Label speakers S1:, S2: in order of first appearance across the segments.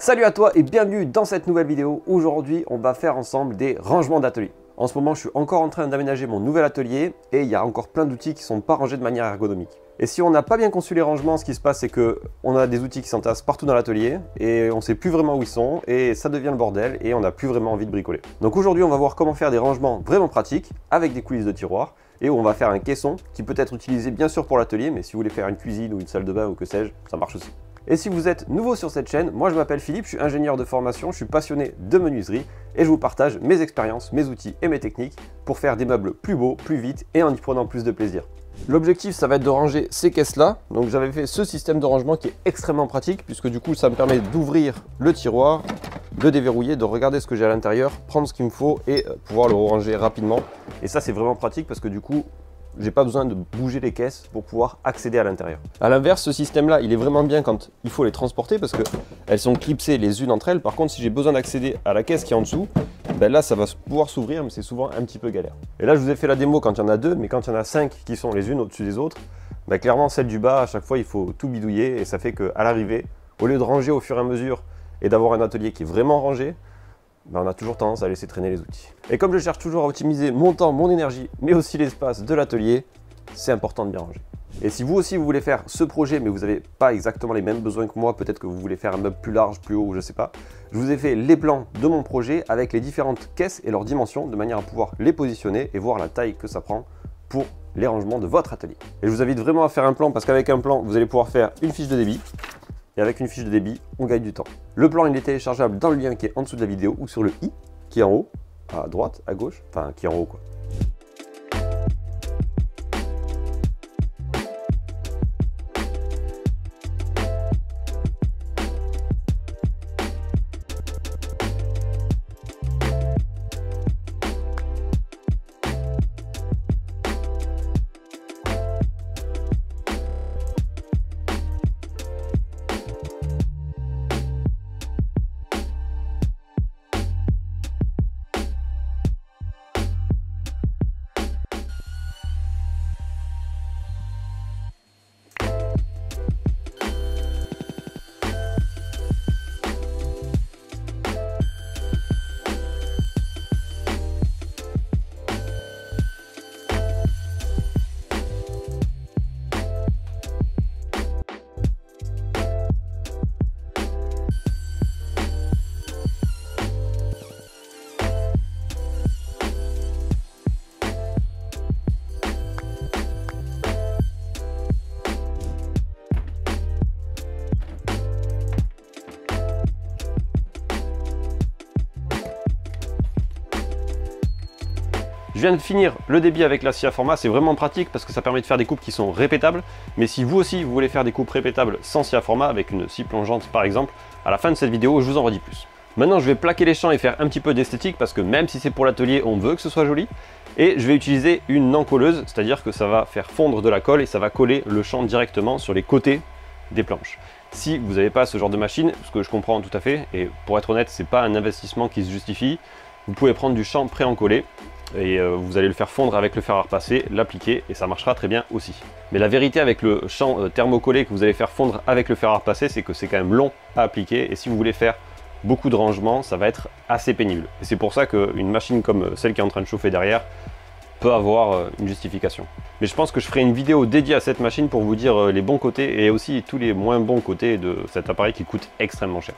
S1: Salut à toi et bienvenue dans cette nouvelle vidéo. Aujourd'hui, on va faire ensemble des rangements d'atelier. En ce moment, je suis encore en train d'aménager mon nouvel atelier et il y a encore plein d'outils qui ne sont pas rangés de manière ergonomique. Et si on n'a pas bien conçu les rangements, ce qui se passe, c'est qu'on a des outils qui s'entassent partout dans l'atelier et on ne sait plus vraiment où ils sont et ça devient le bordel et on n'a plus vraiment envie de bricoler. Donc aujourd'hui, on va voir comment faire des rangements vraiment pratiques avec des coulisses de tiroirs et où on va faire un caisson qui peut être utilisé bien sûr pour l'atelier, mais si vous voulez faire une cuisine ou une salle de bain ou que sais-je, ça marche aussi. Et si vous êtes nouveau sur cette chaîne, moi je m'appelle Philippe, je suis ingénieur de formation, je suis passionné de menuiserie et je vous partage mes expériences, mes outils et mes techniques pour faire des meubles plus beaux, plus vite et en y prenant plus de plaisir. L'objectif, ça va être de ranger ces caisses-là. Donc j'avais fait ce système de rangement qui est extrêmement pratique puisque du coup ça me permet d'ouvrir le tiroir, de déverrouiller, de regarder ce que j'ai à l'intérieur, prendre ce qu'il me faut et pouvoir le ranger rapidement. Et ça c'est vraiment pratique parce que du coup, j'ai pas besoin de bouger les caisses pour pouvoir accéder à l'intérieur. A l'inverse, ce système-là, il est vraiment bien quand il faut les transporter parce qu'elles sont clipsées les unes entre elles. Par contre, si j'ai besoin d'accéder à la caisse qui est en dessous, ben là, ça va pouvoir s'ouvrir, mais c'est souvent un petit peu galère. Et là, je vous ai fait la démo quand il y en a deux, mais quand il y en a 5 qui sont les unes au-dessus des autres, ben clairement, celle du bas, à chaque fois, il faut tout bidouiller et ça fait qu'à l'arrivée, au lieu de ranger au fur et à mesure et d'avoir un atelier qui est vraiment rangé, ben on a toujours tendance à laisser traîner les outils. Et comme je cherche toujours à optimiser mon temps, mon énergie, mais aussi l'espace de l'atelier, c'est important de bien ranger. Et si vous aussi vous voulez faire ce projet, mais vous n'avez pas exactement les mêmes besoins que moi, peut-être que vous voulez faire un meuble plus large, plus haut, je ne sais pas, je vous ai fait les plans de mon projet avec les différentes caisses et leurs dimensions, de manière à pouvoir les positionner et voir la taille que ça prend pour les rangements de votre atelier. Et je vous invite vraiment à faire un plan, parce qu'avec un plan, vous allez pouvoir faire une fiche de débit. Et avec une fiche de débit, on gagne du temps. Le plan, il est téléchargeable dans le lien qui est en dessous de la vidéo ou sur le i qui est en haut, à droite, à gauche, enfin qui est en haut quoi. Je viens de finir le débit avec la scie à format, c'est vraiment pratique parce que ça permet de faire des coupes qui sont répétables. Mais si vous aussi vous voulez faire des coupes répétables sans scie à format, avec une scie plongeante par exemple, à la fin de cette vidéo je vous en redis plus. Maintenant je vais plaquer les champs et faire un petit peu d'esthétique parce que même si c'est pour l'atelier, on veut que ce soit joli. Et je vais utiliser une encolleuse, c'est-à-dire que ça va faire fondre de la colle et ça va coller le champ directement sur les côtés des planches. Si vous n'avez pas ce genre de machine, ce que je comprends tout à fait, et pour être honnête, c'est pas un investissement qui se justifie, vous pouvez prendre du champ pré-encollé et vous allez le faire fondre avec le fer à repasser, l'appliquer et ça marchera très bien aussi. Mais la vérité avec le champ thermocollé que vous allez faire fondre avec le fer à repasser, c'est que c'est quand même long à appliquer et si vous voulez faire beaucoup de rangements, ça va être assez pénible. Et c'est pour ça qu'une machine comme celle qui est en train de chauffer derrière peut avoir une justification. Mais je pense que je ferai une vidéo dédiée à cette machine pour vous dire les bons côtés et aussi tous les moins bons côtés de cet appareil qui coûte extrêmement cher.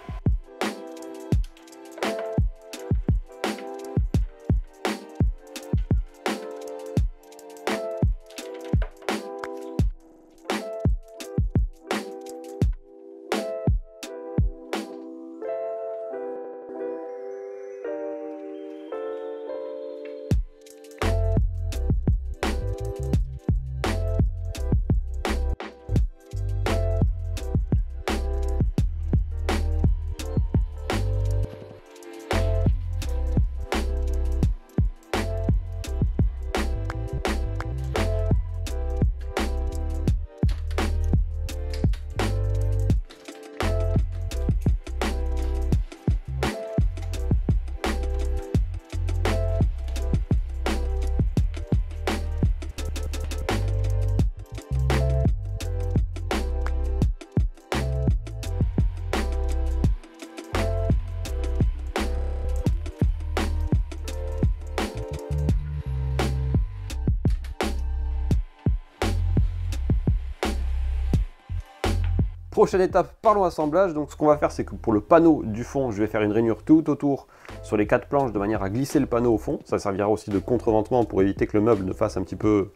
S1: Prochaine étape, parlons assemblage. Donc ce qu'on va faire, c'est que pour le panneau du fond, je vais faire une rainure tout autour sur les 4 planches de manière à glisser le panneau au fond. Ça servira aussi de contreventement pour éviter que le meuble ne fasse un petit peu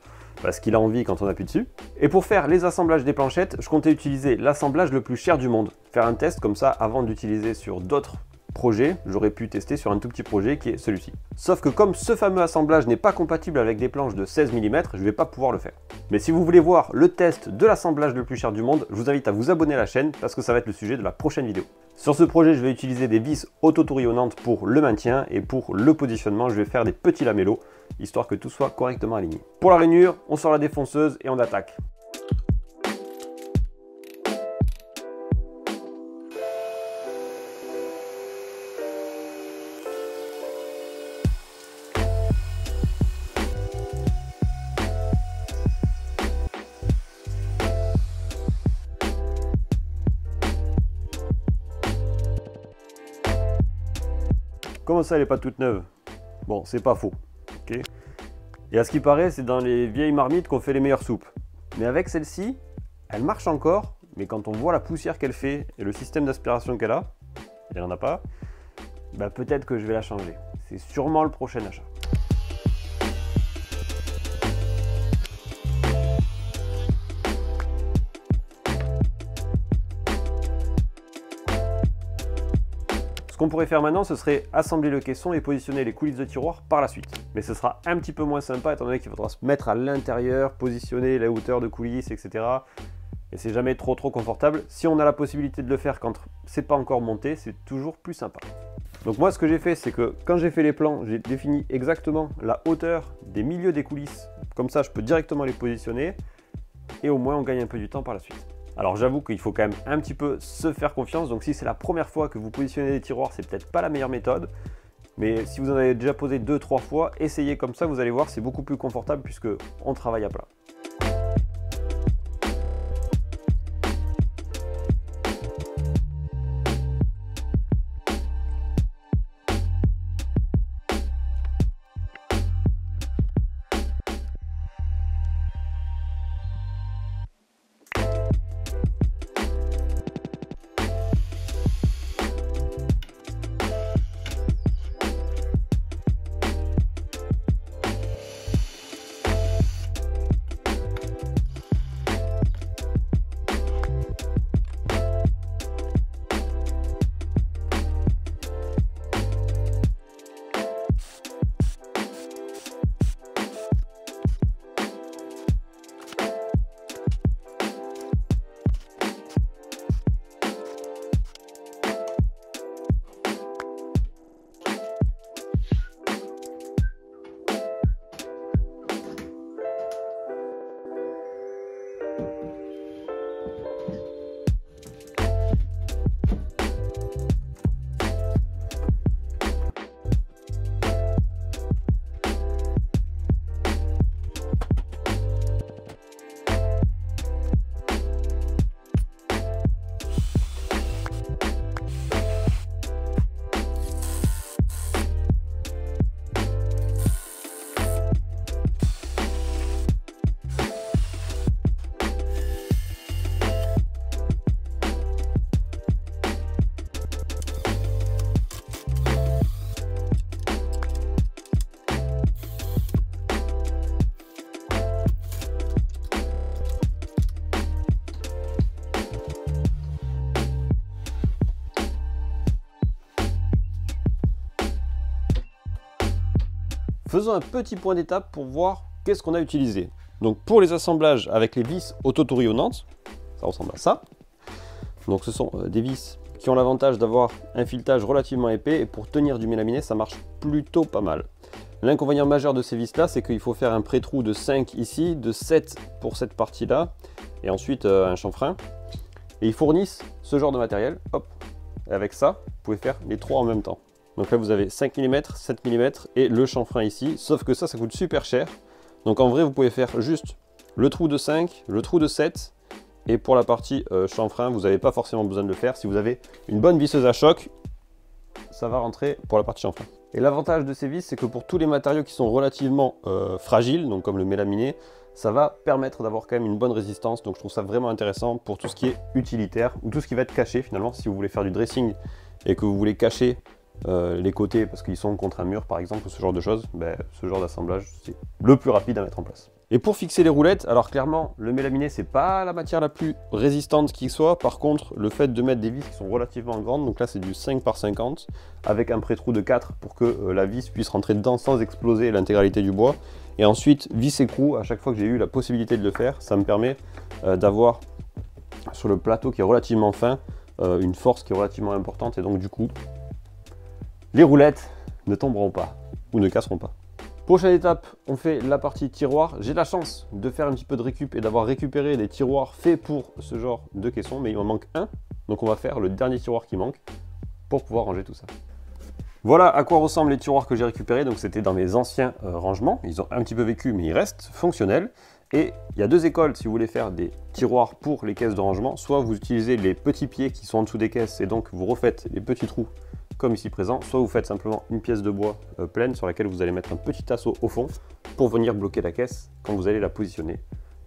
S1: ce qu'il a envie quand on appuie dessus. Et pour faire les assemblages des planchettes, je comptais utiliser l'assemblage le plus cher du monde. Faire un test comme ça avant d'utiliser sur d'autres projet, j'aurais pu tester sur un tout petit projet qui est celui-ci. Sauf que comme ce fameux assemblage n'est pas compatible avec des planches de 16 mm, je ne vais pas pouvoir le faire. Mais si vous voulez voir le test de l'assemblage le plus cher du monde, je vous invite à vous abonner à la chaîne parce que ça va être le sujet de la prochaine vidéo. Sur ce projet, je vais utiliser des vis auto-touillonnantes pour le maintien et pour le positionnement, je vais faire des petits lamellos, histoire que tout soit correctement aligné. Pour la rainure, on sort la défonceuse et on attaque. Comment ça, elle n'est pas toute neuve? Bon, c'est pas faux. Okay. Et à ce qui paraît, c'est dans les vieilles marmites qu'on fait les meilleures soupes. Mais avec celle-ci, elle marche encore, mais quand on voit la poussière qu'elle fait et le système d'aspiration qu'elle a, il n'y en a pas, bah peut-être que je vais la changer. C'est sûrement le prochain achat. Ce qu'on pourrait faire maintenant, ce serait assembler le caisson et positionner les coulisses de tiroir par la suite. Mais ce sera un petit peu moins sympa étant donné qu'il faudra se mettre à l'intérieur, positionner la hauteur de coulisses, etc. Et c'est jamais trop confortable. Si on a la possibilité de le faire quand c'est pas encore monté, c'est toujours plus sympa. Donc moi, ce que j'ai fait, c'est que quand j'ai fait les plans, j'ai défini exactement la hauteur des milieux des coulisses. Comme ça, je peux directement les positionner et au moins on gagne un peu du temps par la suite. Alors j'avoue qu'il faut quand même un petit peu se faire confiance, donc si c'est la première fois que vous positionnez des tiroirs, c'est peut-être pas la meilleure méthode, mais si vous en avez déjà posé 2-3 fois, essayez comme ça, vous allez voir, c'est beaucoup plus confortable puisque on travaille à plat. Faisons un petit point d'étape pour voir qu'est-ce qu'on a utilisé. Donc pour les assemblages avec les vis auto-touillonnantes, ça ressemble à ça. Donc ce sont des vis qui ont l'avantage d'avoir un filetage relativement épais et pour tenir du mélaminé, ça marche plutôt pas mal. L'inconvénient majeur de ces vis là, c'est qu'il faut faire un pré-trou de 5 ici, de 7 pour cette partie là, et ensuite un chanfrein. Et ils fournissent ce genre de matériel, hop, et avec ça, vous pouvez faire les trois en même temps. Donc là vous avez 5 mm, 7 mm et le chanfrein ici, sauf que ça coûte super cher. Donc en vrai vous pouvez faire juste le trou de 5, le trou de 7, et pour la partie chanfrein, vous n'avez pas forcément besoin de le faire. Si vous avez une bonne visseuse à choc, ça va rentrer pour la partie chanfrein. Et l'avantage de ces vis, c'est que pour tous les matériaux qui sont relativement fragiles, donc comme le mélaminé, ça va permettre d'avoir quand même une bonne résistance. Donc je trouve ça vraiment intéressant pour tout ce qui est utilitaire ou tout ce qui va être caché finalement. Si vous voulez faire du dressing et que vous voulez cacher les côtés parce qu'ils sont contre un mur par exemple, ou ce genre de choses, ben, ce genre d'assemblage c'est le plus rapide à mettre en place. Et pour fixer les roulettes, alors clairement le mélaminé c'est pas la matière la plus résistante qui soit, par contre le fait de mettre des vis qui sont relativement grandes, donc là c'est du 5 par 50 avec un pré-trou de 4 pour que la vis puisse rentrer dedans sans exploser l'intégralité du bois, et ensuite vis écrou à chaque fois que j'ai eu la possibilité de le faire, ça me permet d'avoir sur le plateau qui est relativement fin une force qui est relativement importante, et donc du coup les roulettes ne tomberont pas ou ne casseront pas. Prochaine étape, on fait la partie tiroir. J'ai la chance de faire un petit peu de récup et d'avoir récupéré des tiroirs faits pour ce genre de caisson, mais il m'en manque un. Donc on va faire le dernier tiroir qui manque pour pouvoir ranger tout ça. Voilà à quoi ressemblent les tiroirs que j'ai récupérés. Donc c'était dans mes anciens rangements. Ils ont un petit peu vécu, mais ils restent fonctionnels. Et il y a deux écoles si vous voulez faire des tiroirs pour les caisses de rangement. Soit vous utilisez les petits pieds qui sont en dessous des caisses et donc vous refaites les petits trous comme ici présent, soit vous faites simplement une pièce de bois pleine sur laquelle vous allez mettre un petit tasseau au fond pour venir bloquer la caisse quand vous allez la positionner,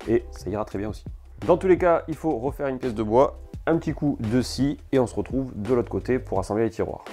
S1: et ça ira très bien aussi. Dans tous les cas, il faut refaire une pièce de bois, un petit coup de scie, et on se retrouve de l'autre côté pour assembler les tiroirs.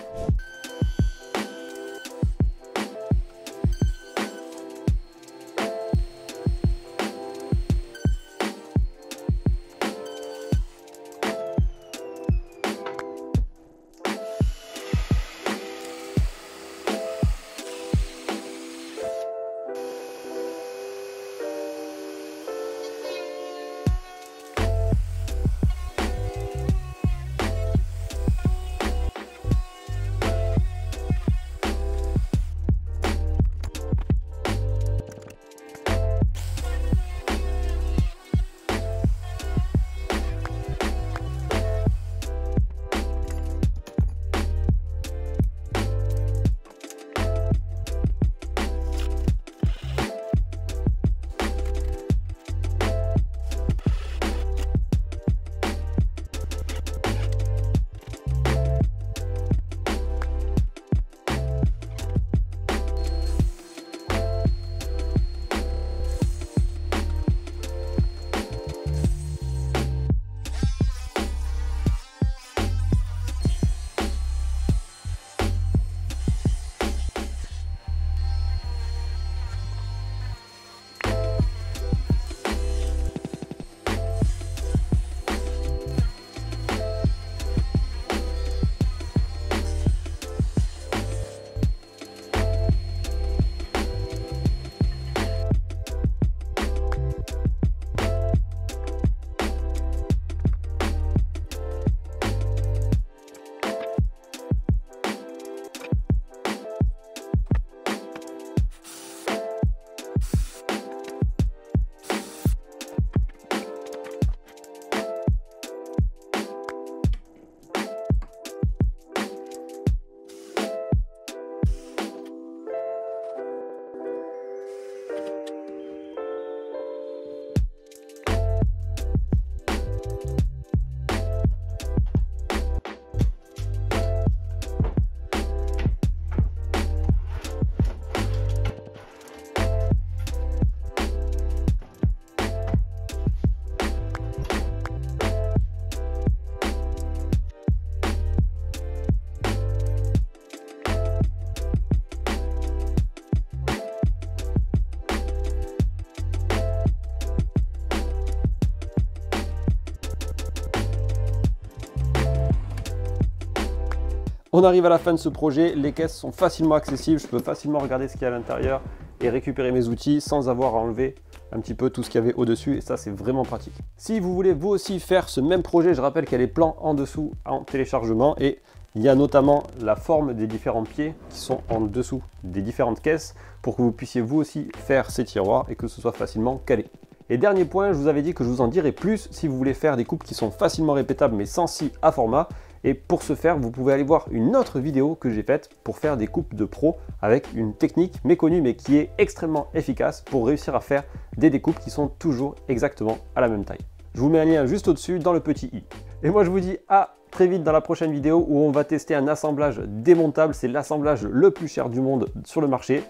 S1: On arrive à la fin de ce projet, les caisses sont facilement accessibles, je peux facilement regarder ce qu'il y a à l'intérieur et récupérer mes outils sans avoir à enlever un petit peu tout ce qu'il y avait au-dessus, et ça c'est vraiment pratique. Si vous voulez vous aussi faire ce même projet, je rappelle qu'il y a les plans en dessous en téléchargement, et il y a notamment la forme des différents pieds qui sont en dessous des différentes caisses pour que vous puissiez vous aussi faire ces tiroirs et que ce soit facilement calé. Et dernier point, je vous avais dit que je vous en dirai plus si vous voulez faire des coupes qui sont facilement répétables mais sans scie à format. Et pour ce faire, vous pouvez aller voir une autre vidéo que j'ai faite pour faire des coupes de pro avec une technique méconnue mais qui est extrêmement efficace pour réussir à faire des découpes qui sont toujours exactement à la même taille. Je vous mets un lien juste au-dessus dans le petit i. Et moi je vous dis à très vite dans la prochaine vidéo où on va tester un assemblage démontable. C'est l'assemblage le plus cher du monde sur le marché.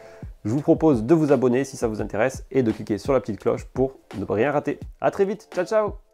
S1: Je vous propose de vous abonner si ça vous intéresse et de cliquer sur la petite cloche pour ne rien rater. A très vite, ciao ciao!